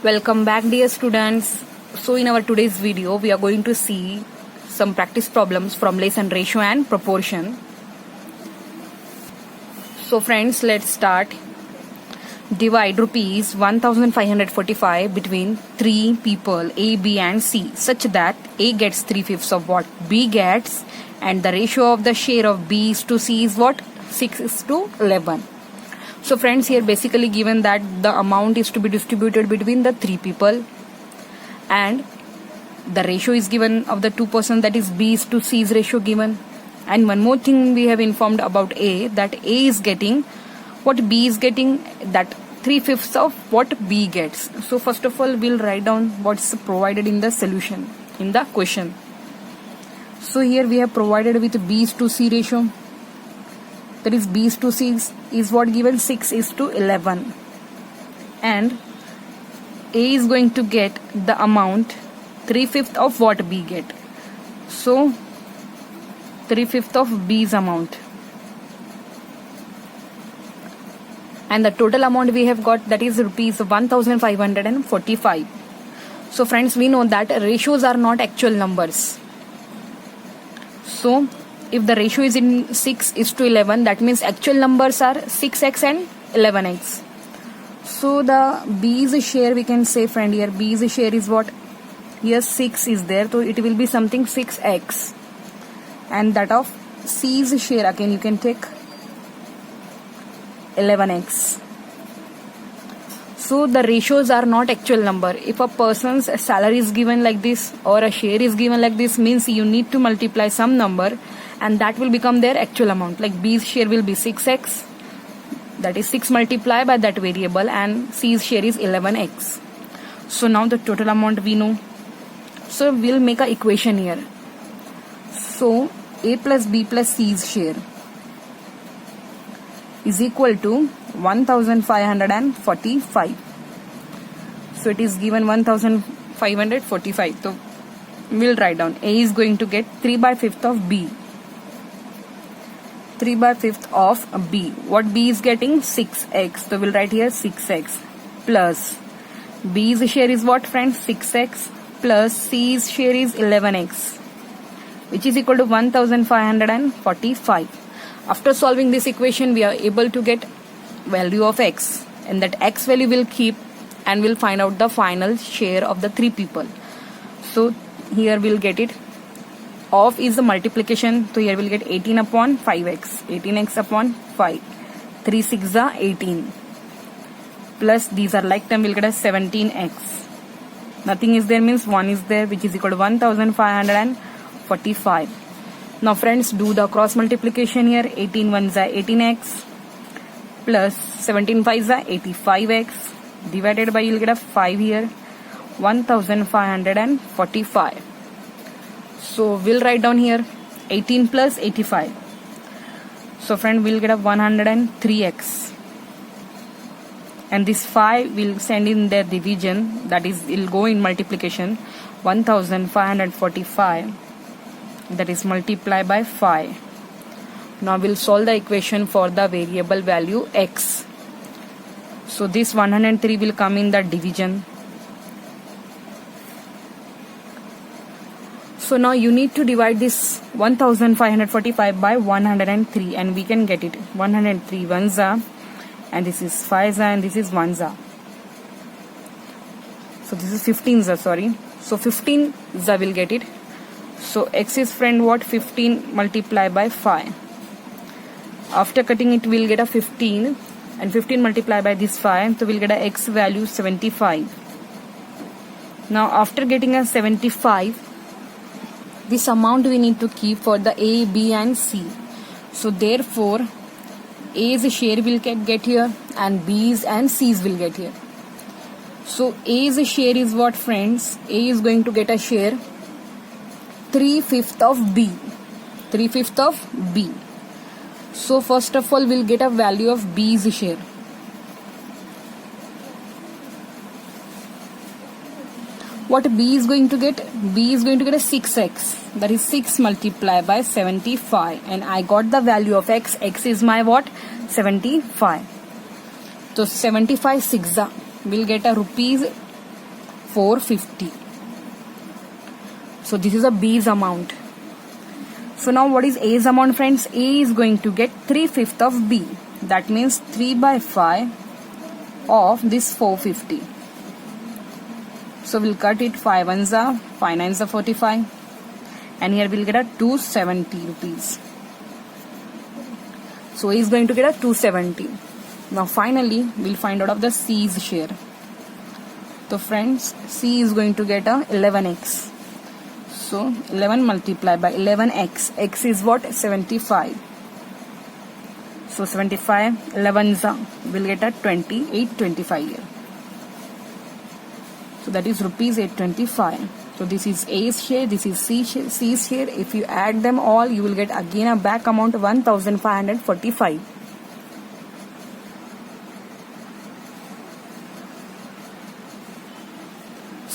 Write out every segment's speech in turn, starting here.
Welcome back, dear students. So in our today's video we are going to see some practice problems from lesson ratio and proportion. So friends, let's start. Divide rupees 1545 between three people A, B and C such that A gets 3/5 of what B gets and the ratio of the share of B is to C is what? 6:11. So friends, here basically given that the amount is to be distributed between the three people and the ratio is given of the 2%, that is B is to C is ratio given. And one more thing we have informed about A, that A is getting what B is getting, that 3/5 of what B gets. So first of all we'll write down what's provided in the solution in the question. So here we have provided with B is to C ratio, that is B is to C is what given 6:11, and A is going to get the amount 3/5 of what B get. So 3/5 of B's amount, and the total amount we have got, that is rupees 1545. So friends, we know that ratios are not actual numbers. So if the ratio is in 6:11, that means actual numbers are 6x and 11x. So the B's share, we can say friend, here B's share is what? Here 6 is there, so it will be something 6x, and that of C's share again you can take 11x. So the ratios are not actual number. If a person's salary is given like this or a share is given like this, means you need to multiply some number and that will become their actual amount. Like B's share will be 6x, that is 6 multiplied by that variable, and C's share is 11x. So now the total amount we know. So we'll make a equation here. So A plus B plus C's share is equal to 1545. So it is given 1545. So we'll write down A is going to get 3/5 of B. 3/5 of B. What B is getting? 6x. So we'll write here 6x plus B's share is what, friends? 6x plus C's share is 11x, which is equal to 1545. After solving this equation, we are able to get value of x, and that x value will keep and we'll find out the final share of the three people. So here we'll get it. Of is the multiplication, so here we'll get 18 upon 5x, 18x upon 5, 3 6 are 18, plus these are like them, we'll get a 17x. Nothing is there means 1 is there, which is equal to 1545. Now friends, do the cross multiplication here. 18 1s are 18x plus 17 5s are 85x, divided by, you'll get a 5 here, 1545. So we'll write down here 18 plus 85. So friend, we'll get a 103x, and this 5 will send in their division, that is it'll go in multiplication. 1545, that is multiply by 5. Now we'll solve the equation for the variable value x. So this 103 will come in the division. So now you need to divide this 1545 by 103, and we can get it. 103 1s are, and this is 5s are, and this is 1s are. So this is 15s are, sorry. So 15s are will get it. So x is, friend, what? 15 multiplied by 5. After cutting it, we'll get a 15, and 15 multiplied by this 5, so we'll get a x value 75. Now after getting a 75, this amount we need to keep for the A, B and C. So therefore A's share will get here, and B's and C's will get here. So A's share is what, friends? A is going to get a share 3/5 of B. 3/5 of B. So first of all we'll get a value of B's share. What B is going to get? B is going to get a 6x, that is 6 multiplied by 75, and I got the value of x. X is my what? 75. So 75 6 will get a rupees 450. So this is a B's amount. So now what is A's amount, friends? A is going to get 3/5 of B. That means 3/5 of this 450. So we'll cut it. 5 ones are 5 nines are 45, and here we'll get a 270 rupees. So he is going to get a 270. Now finally we'll find out of the C's share. So friends, C is going to get a 11x. So 11 multiplied by 11x. X is what? 75. So 75, 11s will get a 825 here. So that is rupees 825. So this is A's share, this is C's share. If you add them all, you will get again a back amount of 1545.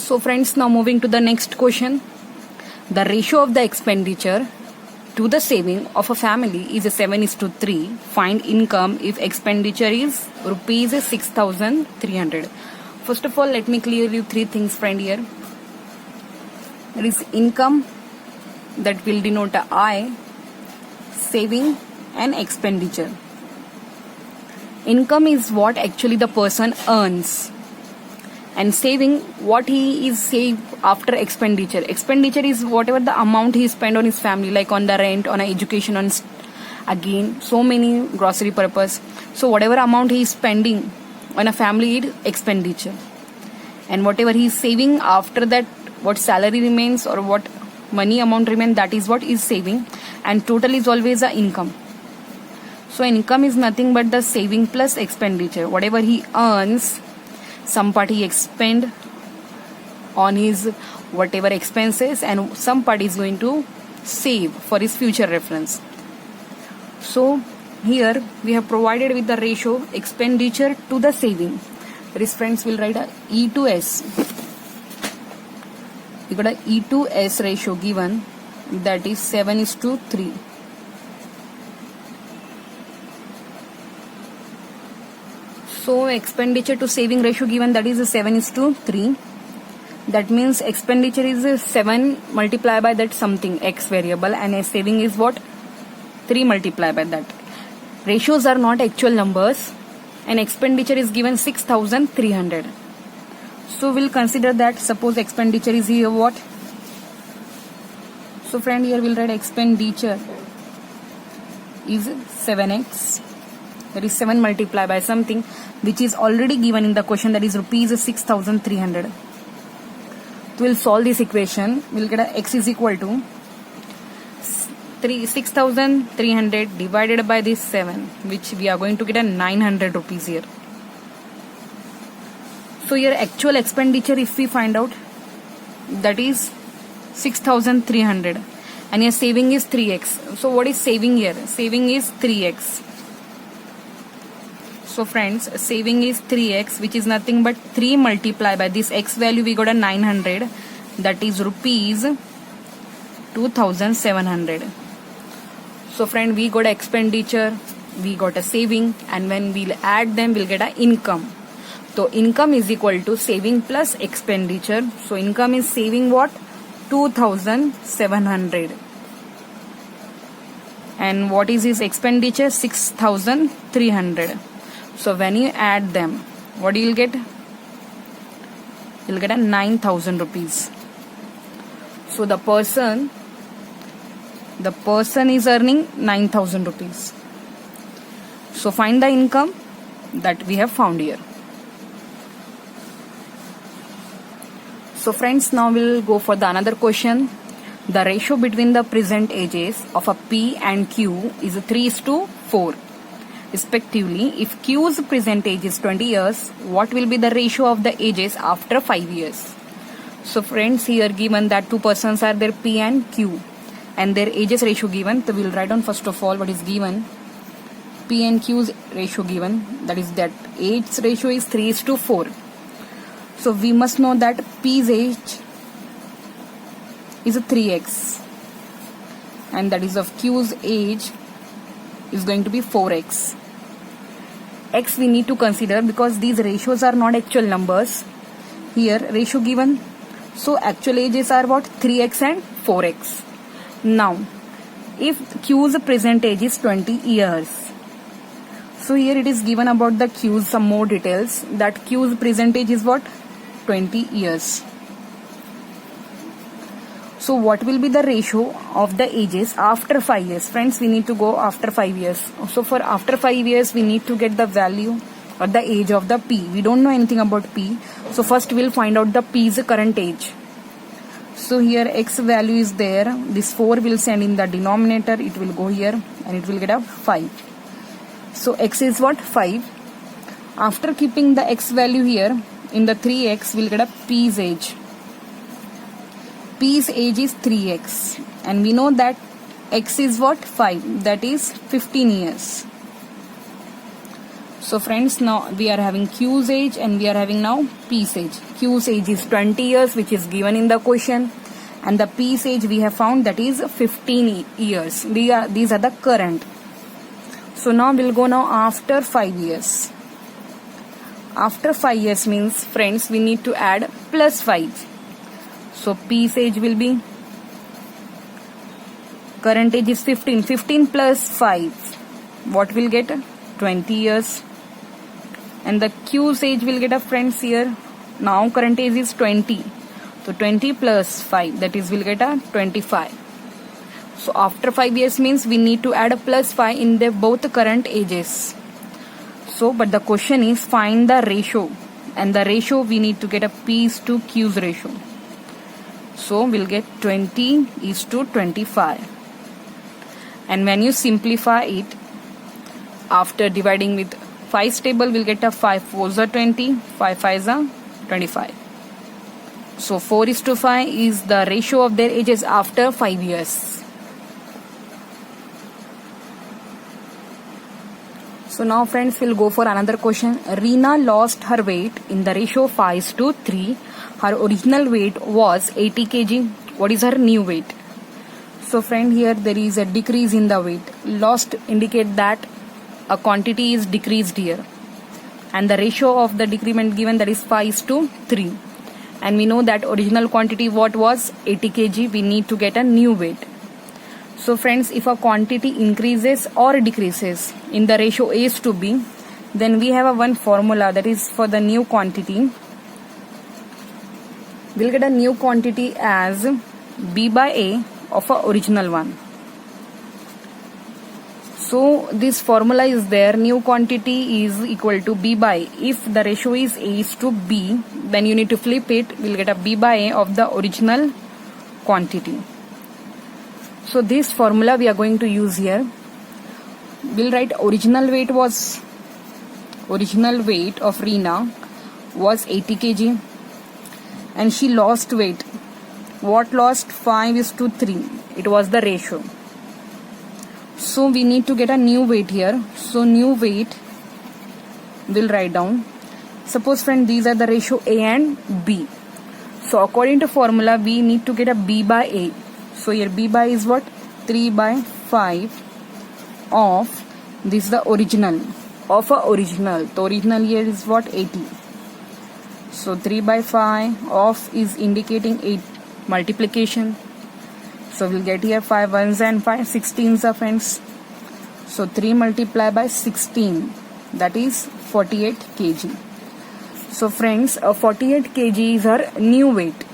So friends, now moving to the next question. The ratio of the expenditure to the saving of a family is a 7:3. Find income if expenditure is rupees 6,300. First of all, let me clear you three things, friend, here. There is income, that will denote a I, saving and expenditure. Income is what actually the person earns, and saving what he is saved after expenditure. Expenditure is whatever the amount he spent on his family, like on the rent, on education, on again so many grocery purpose. So whatever amount he is spending on a family is expenditure, and whatever he is saving after that, what salary remains or what money amount remains, that is what is saving, and total is always a income. So income is nothing but the saving plus expenditure. Whatever he earns, some part he expend on his whatever expenses, and some part is going to save for his future reference. So here we have provided with the ratio expenditure to the saving. That is, friends, will write a E to S. You got a E to S ratio given, that is 7:3. So expenditure to saving ratio given, that is 7:3. That means expenditure is 7 multiplied by that something x variable, and a saving is what? 3 multiplied by that. Ratios are not actual numbers, and expenditure is given 6,300. So we'll consider that, suppose expenditure is here what? So friend, here we'll write expenditure is 7x. That is 7 multiplied by something which is already given in the question, that is rupees 6,300. So we'll solve this equation. We'll get a x is equal to 6,300 divided by this 7, which we are going to get a 900 rupees here. So your actual expenditure, if we find out, that is 6,300, and your saving is 3x. So what is saving here? Saving is 3x. So friends, saving is 3x, which is nothing but 3 multiplied by this x value, we got a 900, that is rupees 2,700. So friend, we got expenditure, we got a saving, and when we'll add them, we'll get a income. So income is equal to saving plus expenditure. So income is saving what? 2,700. And what is his expenditure? 6,300. So when you add them, what you'll get? You'll get a 9,000 rupees. So the person is earning 9,000 rupees. So find the income that we have found here. So friends, now we'll go for the another question. The ratio between the present ages of a P and Q is 3:4 respectively. If Q's present age is 20 years, what will be the ratio of the ages after 5 years? So friends, here given that two persons are there, P and Q, and their ages ratio given. So we'll write down first of all what is given. P and Q's ratio given, that is that age ratio is 3:4. So we must know that P's age is a 3x, and that is of Q's age is going to be 4x. X we need to consider because these ratios are not actual numbers, here ratio given. So actual ages are what? 3x and 4x. Now if Q's present age is 20 years, so here it is given about the Q's some more details, that Q's present age is what? 20 years. So what will be the ratio of the ages after 5 years? Friends, we need to go after 5 years. So for after 5 years, we need to get the value or the age of the P. We don't know anything about P. So first we'll find out the P's current age. So here X value is there. This 4 will send in the denominator. It will go here and it will get a 5. So X is what? 5. After keeping the X value here, in the 3X, we'll get a P's age. P's age is 3x, and we know that x is what? 5, that is 15 years. So friends, now we are having Q's age and we are having now P's age. Q's age is 20 years, which is given in the question, and the P's age we have found, that is 15 years. These are the current. So now we'll go now after 5 years. After 5 years means, friends, we need to add plus 5. So P's age will be, current age is 15. 15 plus 5, what will get? 20 years. And the Q's age will get a, friends, here. Now current age is 20. So 20 plus 5, that is will get a 25. So after 5 years means we need to add a plus 5 in the both current ages. So but the question is find the ratio, and the ratio we need to get a P's to Q's ratio. So we'll get 20 is to 25. And when you simplify it, after dividing with 5's table, we'll get a 5 4's are 20, 5 5's are 25. So 4 is to 5 is the ratio of their ages after 5 years. So now friends, we'll go for another question. Reena lost her weight in the ratio 5 to 3. Her original weight was 80 kg. What is her new weight? So friend, here there is a decrease in the weight. Lost indicate that a quantity is decreased here. And the ratio of the decrement given, that is 5 to 3. And we know that original quantity what was? 80 kg. We need to get a new weight. So friends, if a quantity increases or decreases in the ratio A to B, then we have a one formula, that is for the new quantity. We'll get a new quantity as B by A of a original one. So this formula is there. New quantity is equal to B by. If the ratio is A is to B, then you need to flip it. We'll get a B by A of the original quantity. So this formula we are going to use here. We'll write original weight of Reena was 80 kg. And she lost weight. What lost? 5 is to 3. It was the ratio. So we need to get a new weight here. So new weight we'll write down. Suppose friend, these are the ratio A and B. So according to formula, we need to get a B by A. So here B by is what? 3 by 5 of this is the original of a original. The original here is what? 80. So 3 by 5 of is indicating 8 multiplication. So we'll get here 5 1's and 5 16's are, friends. So 3 multiplied by 16, that is 48 kg. So friends, 48 kg is her new weight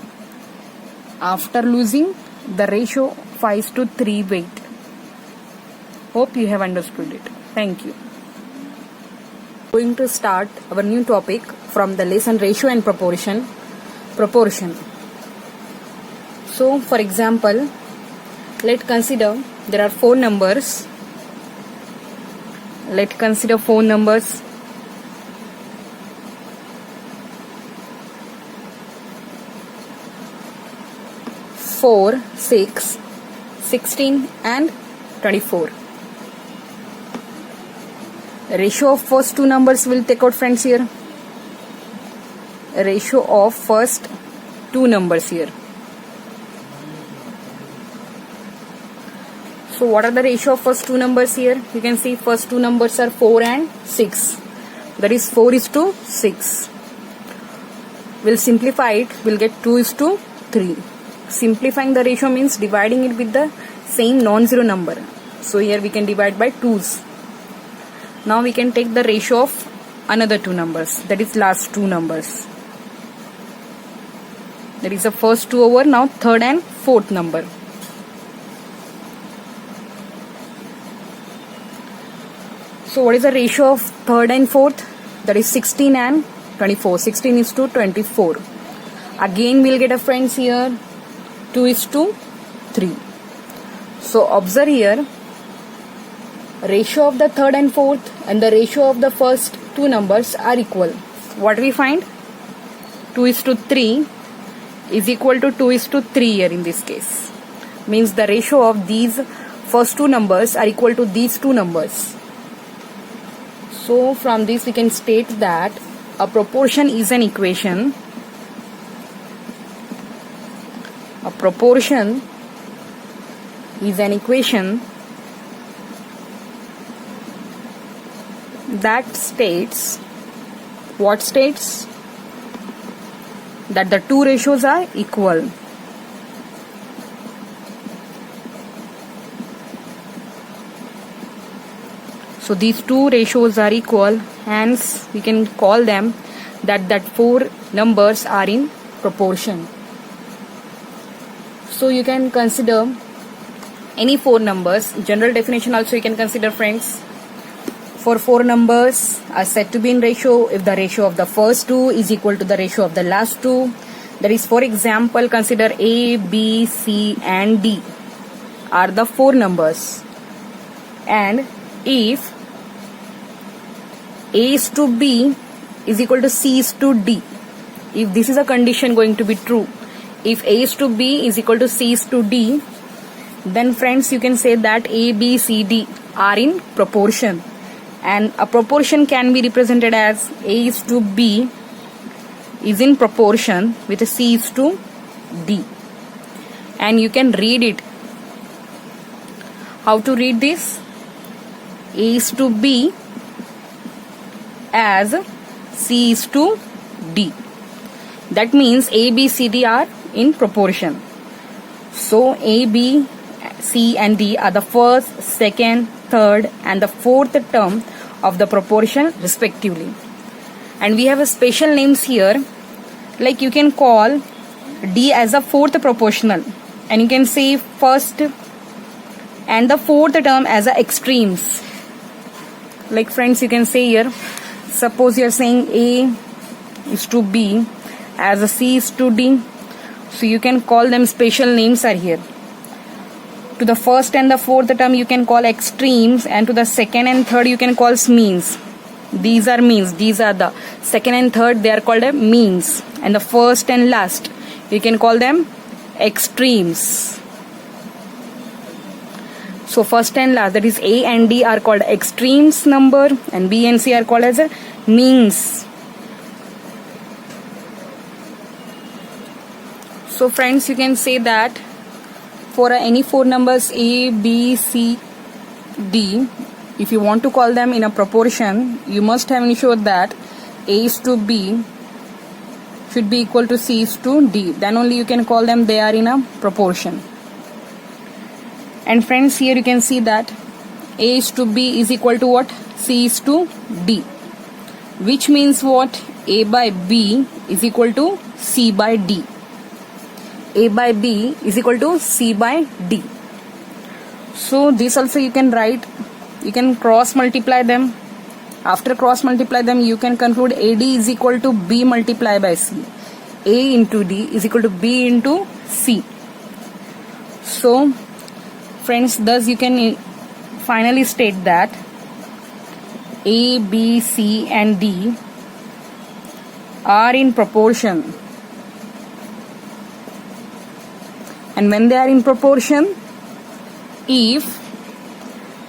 after losing the ratio 5 to 3 weight. Hope you have understood it. Thank you. Going to start our new topic from the lesson ratio and proportion. So for example, let's consider there are 4 numbers. Let's consider 4 numbers. Four, 6, 16 and 24. Ratio of first 2 numbers will take out, friends, here. Ratio of first 2 numbers here. So what are the ratio of first 2 numbers here? You can see first 2 numbers are 4 and 6. That is 4 is to 6. We'll simplify it. We'll get 2:3. Simplifying the ratio means dividing it with the same non-zero number. So here we can divide by 2's. Now we can take the ratio of another two numbers, that is last two numbers. That is the first two over. Now third and fourth number. So what is the ratio of third and fourth? That is 16 and 24. 16:24. Again we'll get a friends here 2:3. So observe here, ratio of the third and fourth and the ratio of the first two numbers are equal. What we find? 2:3 is equal to 2:3 here in this case. Means the ratio of these first two numbers are equal to these two numbers. So from this we can state that a proportion is an equation. A proportion is an equation that states, what states? That the two ratios are equal. So these two ratios are equal, hence we can call them that four numbers are in proportion. So you can consider any four numbers. General definition also you can consider, friends. For four numbers are said to be in ratio if the ratio of the first two is equal to the ratio of the last two. That is, for example, consider A, B, C and D are the four numbers. And if A is to B is equal to C is to D, if this is a condition going to be true, if A is to B is equal to C is to D, then friends you can say that A, B, C, D are in proportion. And a proportion can be represented as A is to B is in proportion with C is to D. And you can read it. How to read this? A is to B as C is to D. That means A, B, C, D are in proportion. So A, B, C and D are the first, second, third and the fourth term of the proportion respectively. And we have a special names here, like you can call D as a fourth proportional, and you can say first and the fourth term as a extremes. Like friends, you can say here, suppose you are saying A is to B as a C is to D, so you can call them special names are here. To the first and the fourth term you can call extremes, and to the second and third you can call means. These are means. These are the second and third, they are called means, and the first and last you can call them extremes. So first and last, that is A and D are called extremes number, and B and C are called as a means. So friends, you can say that for any four numbers A, B, C, D, if you want to call them in a proportion, you must have ensured that A is to B should be equal to C is to D. Then only you can call them they are in a proportion. And friends, here you can see that A is to B is equal to what? C is to D. Which means what? A by B is equal to C by D. A by B is equal to C by D. So this also you can write, you can cross multiply them. After cross multiply them, you can conclude AD is equal to B multiplied by C. A into D is equal to B into C. So friends, thus you can finally state that A, B, C and D are in proportion. And when they are in proportion, if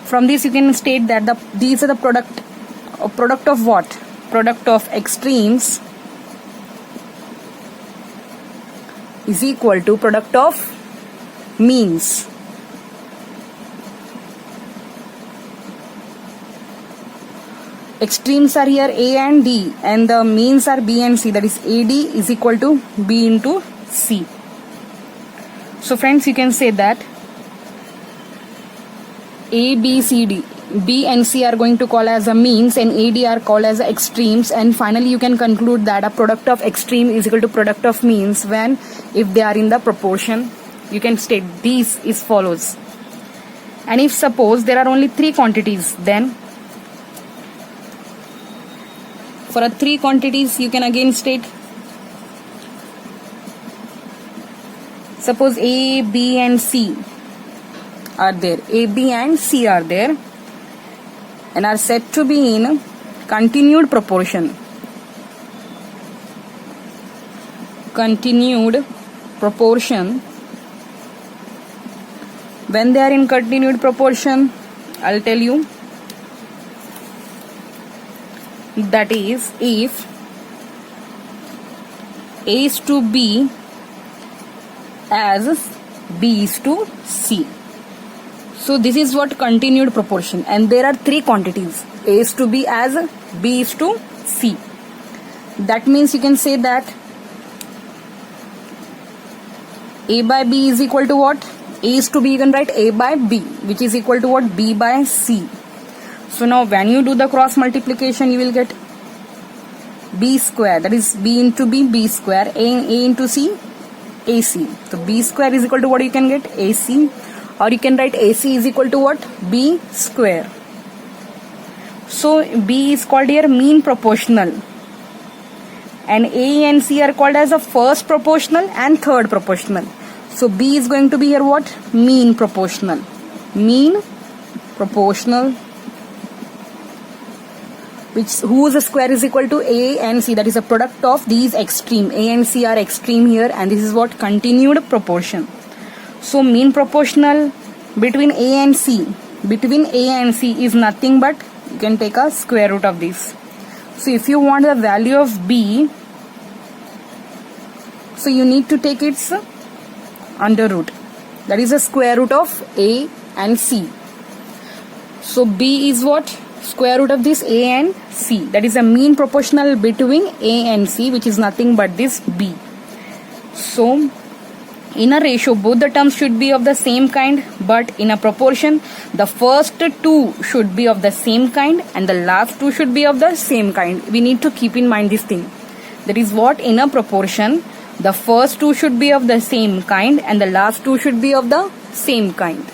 from this you can state that these are the product of what? Product of extremes is equal to product of means. extremes are here A and D, and the means are B and C. That is AD is equal to B into C. So friends, you can say that A, B, C, D, B and C are going to call as a means, and AD are called as extremes. And finally you can conclude that a product of extreme is equal to product of means when if they are in the proportion. You can state these is follows. And if suppose there are only three quantities, then for a three quantities you can again state, suppose A, B and C are there. A, B and C are there and are said to be in continued proportion. Continued proportion. When they are in continued proportion, I'll tell you. That is, if A is to B as B is to C. So this is what continued proportion, and there are three quantities. A is to B as B is to C. That means you can say that A by B is equal to what? A is to B, you can write A by B, which is equal to what? B by C. So now when you do the cross multiplication, you will get B square, that is B into B, B square, A into C, AC. So B square is equal to what you can get? AC. Or you can write AC is equal to what? B square. So B is called here mean proportional. And A and C are called as a first proportional and third proportional. So B is going to be here what? Mean proportional. Mean proportional, whose square is equal to A and C. That is a product of these extreme. A and C are extreme here, and this is what? Continued proportion. So mean proportional between A and C. Between A and C is nothing but, you can take a square root of this. So if you want the value of B, so you need to take its under root. That is the square root of A and C. So B is what? Square root of this A and C. That is a mean proportional between A and C, which is nothing but this B. So in a ratio, both the terms should be of the same kind, but in a proportion, the first two should be of the same kind and the last two should be of the same kind. We need to keep in mind this thing. That is what? In a proportion, the first two should be of the same kind and the last two should be of the same kind.